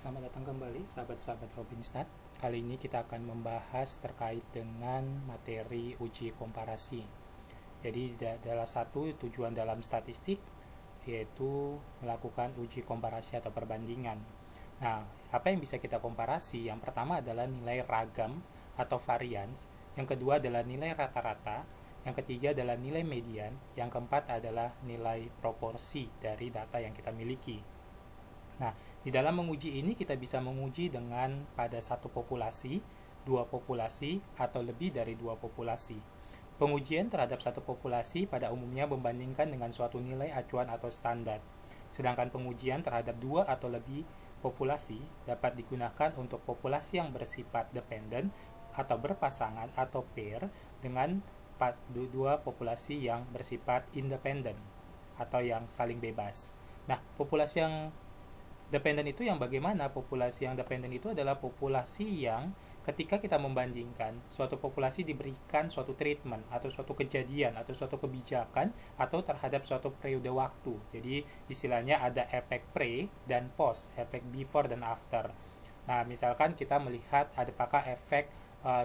Selamat datang kembali sahabat-sahabat Robinstat. Kali ini kita akan membahas terkait dengan materi uji komparasi. Jadi adalah satu tujuan dalam statistik yaitu melakukan uji komparasi atau perbandingan. Nah, apa yang bisa kita komparasi? Yang pertama adalah nilai ragam atau varians, yang kedua adalah nilai rata-rata, yang ketiga adalah nilai median, yang keempat adalah nilai proporsi dari data yang kita miliki. Nah, di dalam menguji ini kita bisa menguji dengan pada satu populasi, dua populasi, atau lebih dari dua populasi. Pengujian terhadap satu populasi pada umumnya membandingkan dengan suatu nilai acuan atau standar. Sedangkan pengujian terhadap dua atau lebih populasi dapat digunakan untuk populasi yang bersifat dependen atau berpasangan atau pair dengan dua populasi yang bersifat independen atau yang saling bebas. Nah, populasi yang dependen itu yang bagaimana? Populasi yang dependen itu adalah populasi yang ketika kita membandingkan suatu populasi diberikan suatu treatment atau suatu kejadian atau suatu kebijakan atau terhadap suatu periode waktu. Jadi istilahnya ada efek pre dan post, efek before dan after. Nah, misalkan kita melihat apakah efek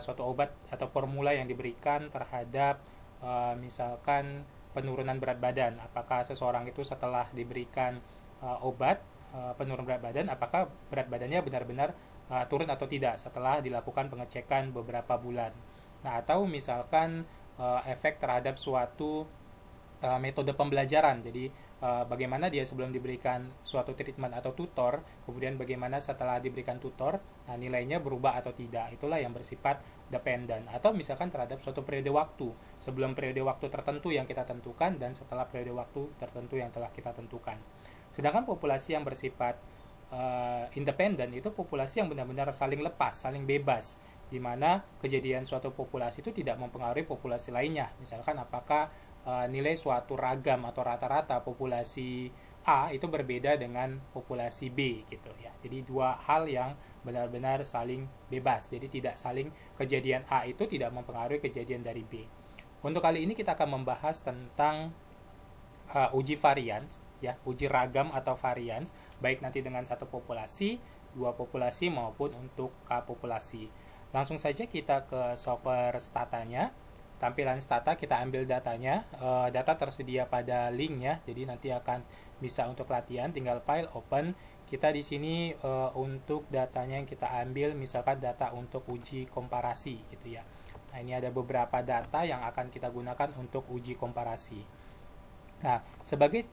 suatu obat atau formula yang diberikan terhadap misalkan penurunan berat badan. Apakah seseorang itu setelah diberikan obat penurunan berat badan, apakah berat badannya benar-benar turun atau tidak setelah dilakukan pengecekan beberapa bulan. Nah, atau misalkan efek terhadap suatu metode pembelajaran. Jadi bagaimana dia sebelum diberikan suatu treatment atau tutor, kemudian bagaimana setelah diberikan tutor, nah nilainya berubah atau tidak. Itulah yang bersifat dependen. Atau misalkan terhadap suatu periode waktu, sebelum periode waktu tertentu yang kita tentukan dan setelah periode waktu tertentu yang telah kita tentukan. Sedangkan populasi yang bersifat independen itu populasi yang benar-benar saling lepas, saling bebas, di mana kejadian suatu populasi itu tidak mempengaruhi populasi lainnya. Misalkan apakah nilai suatu ragam atau rata-rata populasi A itu berbeda dengan populasi B gitu ya. Jadi dua hal yang benar-benar saling bebas. Jadi tidak saling kejadian A itu tidak mempengaruhi kejadian dari B. Untuk kali ini kita akan membahas tentang uji varians ya, uji ragam atau varians baik nanti dengan satu populasi, dua populasi maupun untuk K populasi. Langsung saja kita ke software statanya. Tampilan stata kita ambil datanya, data tersedia pada link ya. Jadi nanti akan bisa untuk latihan, tinggal file open. Kita di sini untuk datanya yang kita ambil misalkan data untuk uji komparasi gitu ya. Nah, ini ada beberapa data yang akan kita gunakan untuk uji komparasi. Nah, sebagai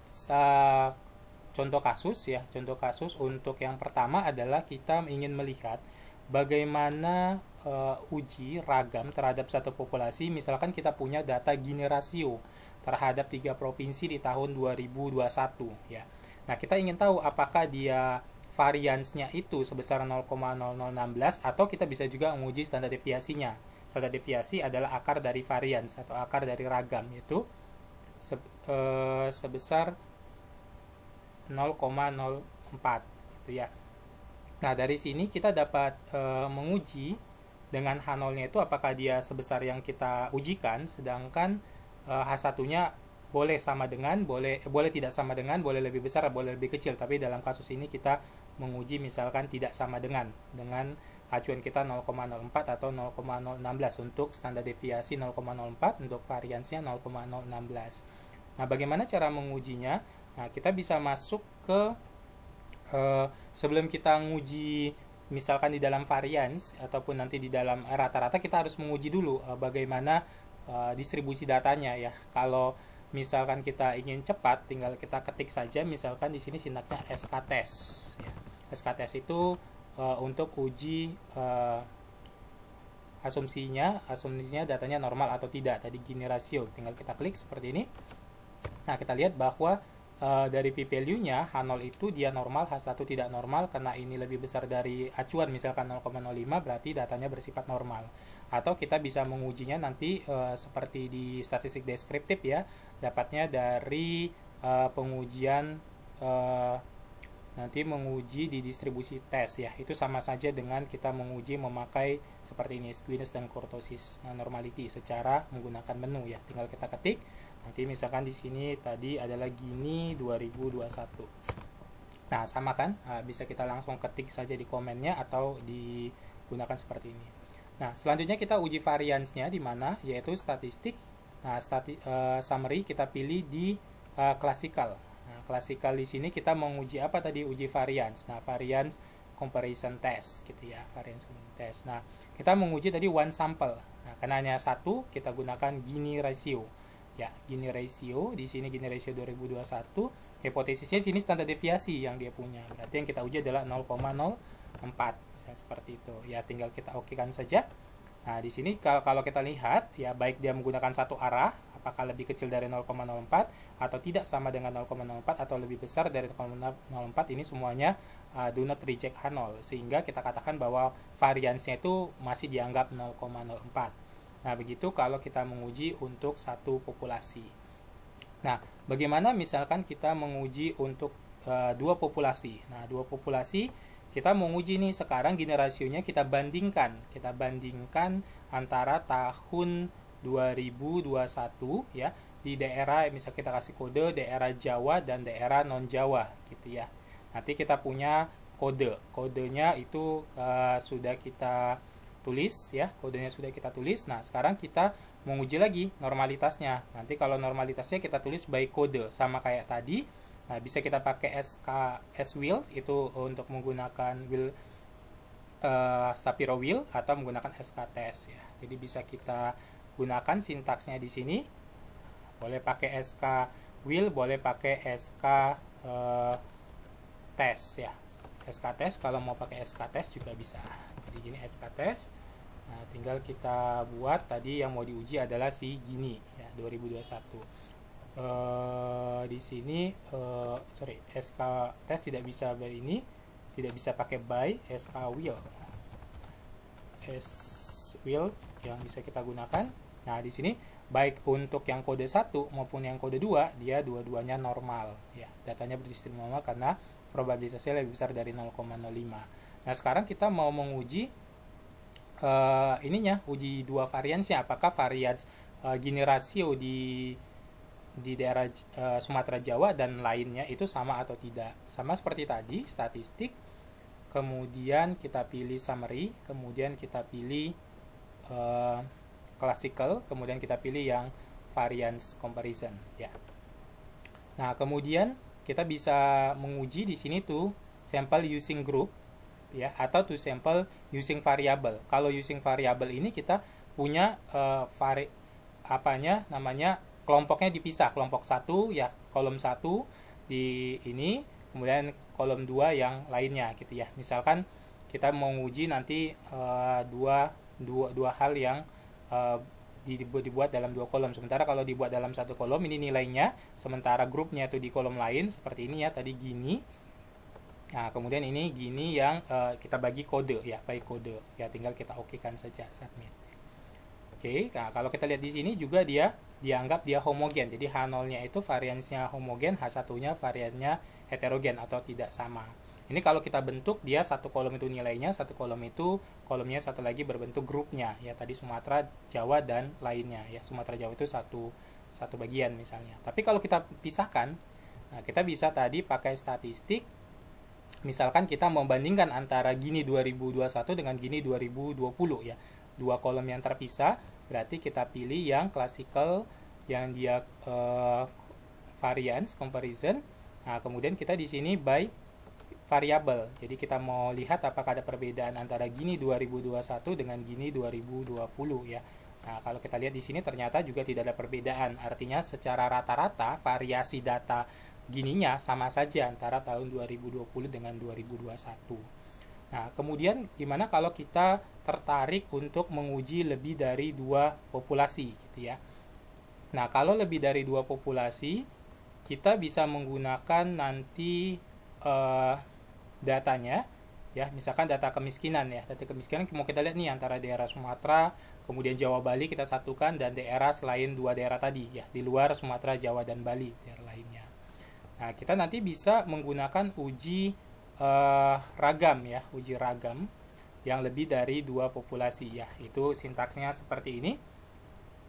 contoh kasus ya, contoh kasus untuk yang pertama adalah kita ingin melihat bagaimana uji ragam terhadap satu populasi. Misalkan kita punya data Gini rasio terhadap 3 provinsi di tahun 2021 ya. Nah, kita ingin tahu apakah dia variansnya itu sebesar 0,0016 atau kita bisa juga menguji standar deviasinya. Standar deviasi adalah akar dari varians atau akar dari ragam, yaitu sebesar 0,04 gitu ya. Nah, dari sini kita dapat menguji dengan H0-nya itu apakah dia sebesar yang kita ujikan, sedangkan H1-nya boleh sama dengan, boleh tidak sama dengan, boleh lebih besar, boleh lebih kecil. Tapi dalam kasus ini kita menguji misalkan tidak sama dengan acuan kita 0,04 atau 0,016 untuk standar deviasi 0,04, untuk variansnya 0,016. Nah, bagaimana cara mengujinya? Nah, kita bisa masuk ke sebelum kita nguji misalkan di dalam varians ataupun nanti di dalam rata-rata, kita harus menguji dulu bagaimana distribusi datanya ya. Kalau misalkan kita ingin cepat, tinggal kita ketik saja misalkan di sini sintaknya SKTest ya. SKTest itu untuk uji asumsinya datanya normal atau tidak, tadi Gini rasio, tinggal kita klik seperti ini. Nah, kita lihat bahwa dari p-value-nya H0 itu dia normal, H1 tidak normal karena ini lebih besar dari acuan misalkan 0,05, berarti datanya bersifat normal. Atau kita bisa mengujinya nanti seperti di statistik deskriptif ya, dapatnya dari pengujian nanti menguji di distribusi tes ya. Itu sama saja dengan kita menguji memakai seperti ini, squeeze dan kurtosis normality secara menggunakan menu ya. Tinggal kita ketik. Nanti misalkan di sini tadi adalah Gini 2021. Nah, sama kan? Bisa kita langsung ketik saja di komennya atau digunakan seperti ini. Nah, selanjutnya kita uji variansnya di mana, yaitu statistik. Nah, summary kita pilih di classical. Nah, classical di sini kita menguji apa tadi? Uji varians. Nah, variance comparison test gitu ya, variance comparison test. Nah, kita menguji tadi one sample. Nah, karena hanya satu, kita gunakan Gini ratio. Ya, Gini ratio di sini Gini ratio 2021. Hipotesisnya sini standar deviasi yang dia punya. Berarti yang kita uji adalah 0,04. Misalnya seperti itu. Ya, tinggal kita okekan saja. Nah, di sini kalau kita lihat ya, baik dia menggunakan satu arah, apakah lebih kecil dari 0,04 atau tidak sama dengan 0,04 atau lebih besar dari 0,04, ini semuanya do not reject H0, sehingga kita katakan bahwa variansnya itu masih dianggap 0,04. Nah, begitu kalau kita menguji untuk satu populasi. Nah, bagaimana misalkan kita menguji untuk dua populasi? Nah, dua populasi kita menguji nih sekarang Gini rasionya kita bandingkan antara tahun 2021 ya di daerah, misal kita kasih kode daerah Jawa dan daerah non Jawa gitu ya. Nanti kita punya kodenya itu sudah kita tulis ya, kodenya sudah kita tulis. Nah, sekarang kita menguji lagi normalitasnya. Nanti kalau normalitasnya kita tulis by kode sama kayak tadi. Nah, bisa kita pakai SKS wheel itu untuk menggunakan wheel Shapiro wheel atau menggunakan SK test ya. Jadi bisa kita gunakan sintaksnya di sini. Boleh pakai SK wheel, boleh pakai SK test ya. SK test kalau mau pakai SK test juga bisa. Jadi gini SK test. Nah, tinggal kita buat tadi yang mau diuji adalah si Gini ya 2021. Di sini SK test tidak bisa ini, tidak bisa pakai by, SK wheel. Wheel yang bisa kita gunakan. Nah, di sini baik untuk yang kode 1 maupun yang kode 2 dia dua-duanya normal ya. Datanya berdiskusi normal karena probabilitasnya lebih besar dari 0,05. Nah, sekarang kita mau menguji uji dua variansnya, apakah varians Gini rasio di daerah Sumatera Jawa dan lainnya itu sama atau tidak. Sama seperti tadi, statistik, kemudian kita pilih summary, kemudian kita pilih classical, kemudian kita pilih yang variance comparison ya. Nah, kemudian kita bisa menguji di sini tuh sample using group ya, atau to sample using variable. Kalau using variable ini kita punya kelompoknya dipisah, kelompok 1 ya kolom 1 di ini, kemudian kolom 2 yang lainnya gitu ya. Misalkan kita mau menguji nanti dua hal yang dibuat dalam dua kolom. Sementara kalau dibuat dalam satu kolom ini nilainya, sementara grupnya itu di kolom lain seperti ini ya, tadi Gini. Nah, kemudian ini Gini yang kita bagi kode ya, by kode. Ya, tinggal kita okekan saja submit. Oke, nah kalau kita lihat di sini juga dia dianggap dia homogen. Jadi H0-nya itu variansnya homogen, H1-nya variannya heterogen atau tidak sama. Ini kalau kita bentuk dia satu kolom itu nilainya, satu kolom itu kolomnya satu lagi berbentuk grupnya ya, tadi Sumatera, Jawa dan lainnya ya. Sumatera Jawa itu satu bagian misalnya. Tapi kalau kita pisahkan, nah kita bisa tadi pakai statistik. Misalkan kita membandingkan antara Gini 2021 dengan Gini 2020 ya. Dua kolom yang terpisah, berarti kita pilih yang classical yang dia variance comparison. Nah, kemudian kita di sini by variabel. Jadi kita mau lihat apakah ada perbedaan antara Gini 2021 dengan Gini 2020 ya. Nah, kalau kita lihat di sini ternyata juga tidak ada perbedaan. Artinya secara rata-rata variasi data Gininya sama saja antara tahun 2020 dengan 2021. Nah, kemudian gimana kalau kita tertarik untuk menguji lebih dari dua populasi gitu ya. Nah, kalau lebih dari dua populasi, kita bisa menggunakan nanti datanya ya, misalkan data kemiskinan ya. Data kemiskinan mau kita lihat nih antara daerah Sumatera, kemudian Jawa, Bali kita satukan, dan daerah selain dua daerah tadi ya, di luar Sumatera, Jawa dan Bali, daerah lainnya. Nah, kita nanti bisa menggunakan uji ragam ya, uji ragam yang lebih dari dua populasi ya. Itu sintaksnya seperti ini.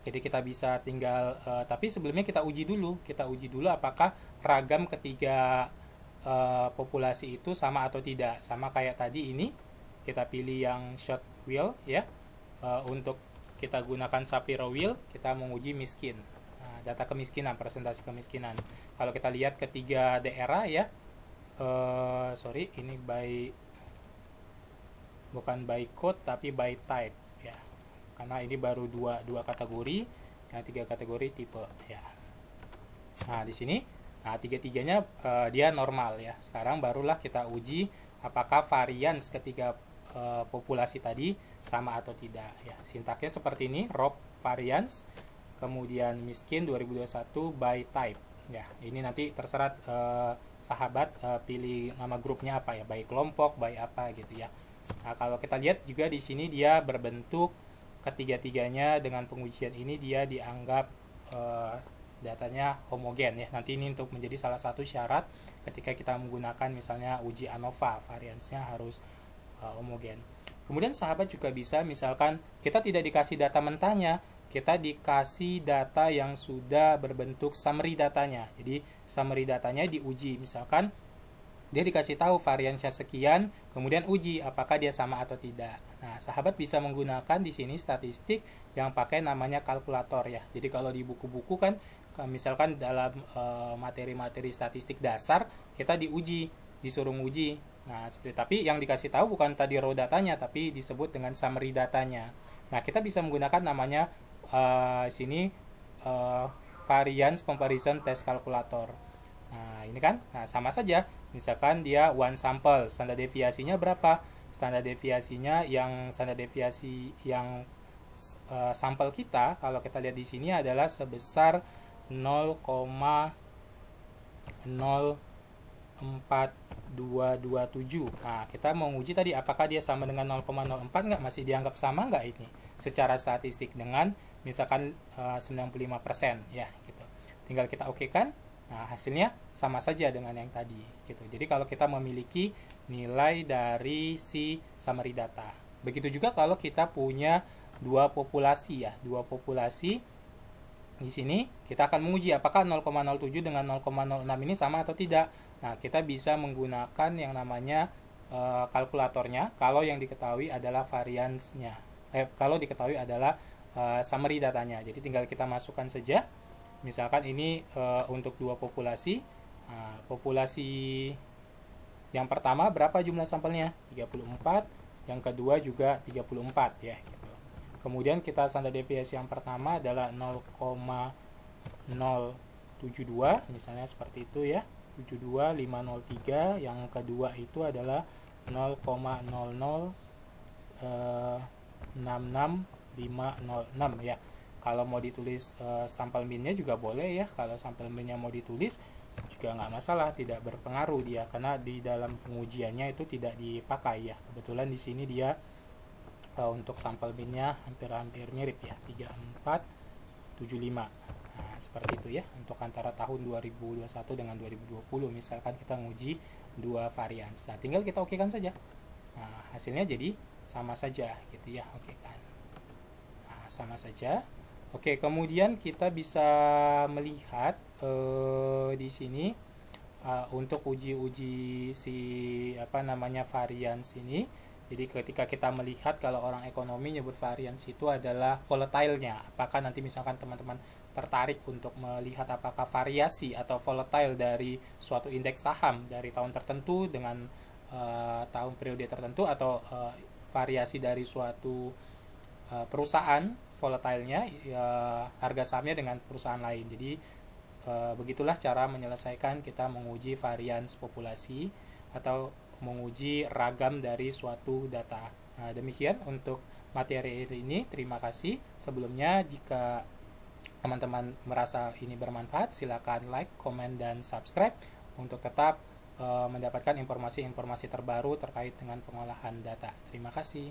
Jadi kita bisa tinggal tapi sebelumnya kita uji dulu apakah ragam ketiga populasi itu sama atau tidak. Sama kayak tadi ini, kita pilih yang short wheel ya. Untuk kita gunakan Shapiro wheel, kita menguji miskin. Nah, data kemiskinan, presentasi kemiskinan. Kalau kita lihat ketiga daerah ya, sorry, ini bukan by code tapi by type ya. Karena ini baru dua kategori, yang tiga kategori tipe ya. Nah, di sini tiga-tiganya dia normal ya. Sekarang barulah kita uji apakah varians ketiga populasi tadi sama atau tidak ya. Sintaksnya seperti ini, ROP variance, kemudian miskin 2021 by type ya. Ini nanti terserah sahabat pilih nama grupnya apa ya, by kelompok, by apa gitu ya. Nah, kalau kita lihat juga di sini dia berbentuk ketiga-tiganya dengan pengujian ini dia dianggap datanya homogen ya. Nanti ini untuk menjadi salah satu syarat ketika kita menggunakan misalnya uji ANOVA, variansnya harus homogen. Kemudian sahabat juga bisa, misalkan kita tidak dikasih data mentahnya, kita dikasih data yang sudah berbentuk summary datanya. Jadi summary datanya diuji, misalkan dia dikasih tahu variansnya sekian, kemudian uji apakah dia sama atau tidak. Nah, sahabat bisa menggunakan di sini statistik yang pakai namanya kalkulator ya. Jadi kalau di buku-buku kan, misalkan dalam materi-materi statistik dasar kita diuji, disuruh uji. Nah, tapi yang dikasih tahu bukan tadi raw datanya, tapi disebut dengan summary datanya. Nah, kita bisa menggunakan namanya sini variance comparison test calculator. Nah, ini kan, sama saja. Misalkan dia one sample, standar deviasinya berapa? Standar deviasinya yang sampel kita, kalau kita lihat di sini adalah sebesar 0,0227. Nah, kita mau uji tadi apakah dia sama dengan 0,04 nggak, masih dianggap sama nggak ini secara statistik dengan misalkan 95% ya gitu. Tinggal kita oke kan. Nah, hasilnya sama saja dengan yang tadi gitu. Jadi kalau kita memiliki nilai dari si summary data. Begitu juga kalau kita punya dua populasi ya, dua populasi. Di sini kita akan menguji apakah 0,07 dengan 0,06 ini sama atau tidak. Nah, kita bisa menggunakan yang namanya kalkulatornya kalau yang diketahui adalah variansnya. Kalau diketahui adalah summary datanya. Jadi tinggal kita masukkan saja. Misalkan ini untuk dua populasi. Populasi yang pertama berapa jumlah sampelnya? 34. Yang kedua juga 34 ya. Kemudian kita standar deviasi yang pertama adalah 0,072 misalnya seperti itu ya, 72503. Yang kedua itu adalah 0,06656 ya. Kalau mau ditulis sampel minnya juga boleh ya. Kalau sampel minnya mau ditulis juga nggak masalah, tidak berpengaruh dia karena di dalam pengujiannya itu tidak dipakai ya. Kebetulan di sini dia untuk sampel minnya hampir mirip ya, 3475. Nah, seperti itu ya untuk antara tahun 2021 dengan 2020. Misalkan kita nguji dua varian. Nah, tinggal kita okekan saja. Nah, hasilnya jadi sama saja gitu ya, oke kan. Nah, sama saja. Oke, kemudian kita bisa melihat di sini untuk uji-uji si varians ini. Jadi ketika kita melihat kalau orang ekonomi nyebut varians itu adalah volatile-nya. Apakah nanti misalkan teman-teman tertarik untuk melihat apakah variasi atau volatile dari suatu indeks saham dari tahun tertentu dengan tahun periode tertentu, atau variasi dari suatu perusahaan volatile-nya harga sahamnya dengan perusahaan lain. Jadi begitulah cara menyelesaikan kita menguji varians populasi atau menguji ragam dari suatu data. Nah, demikian untuk materi ini. Terima kasih. Sebelumnya, jika teman-teman merasa ini bermanfaat, silakan like, komen, dan subscribe untuk tetap mendapatkan informasi-informasi terbaru terkait dengan pengolahan data. Terima kasih.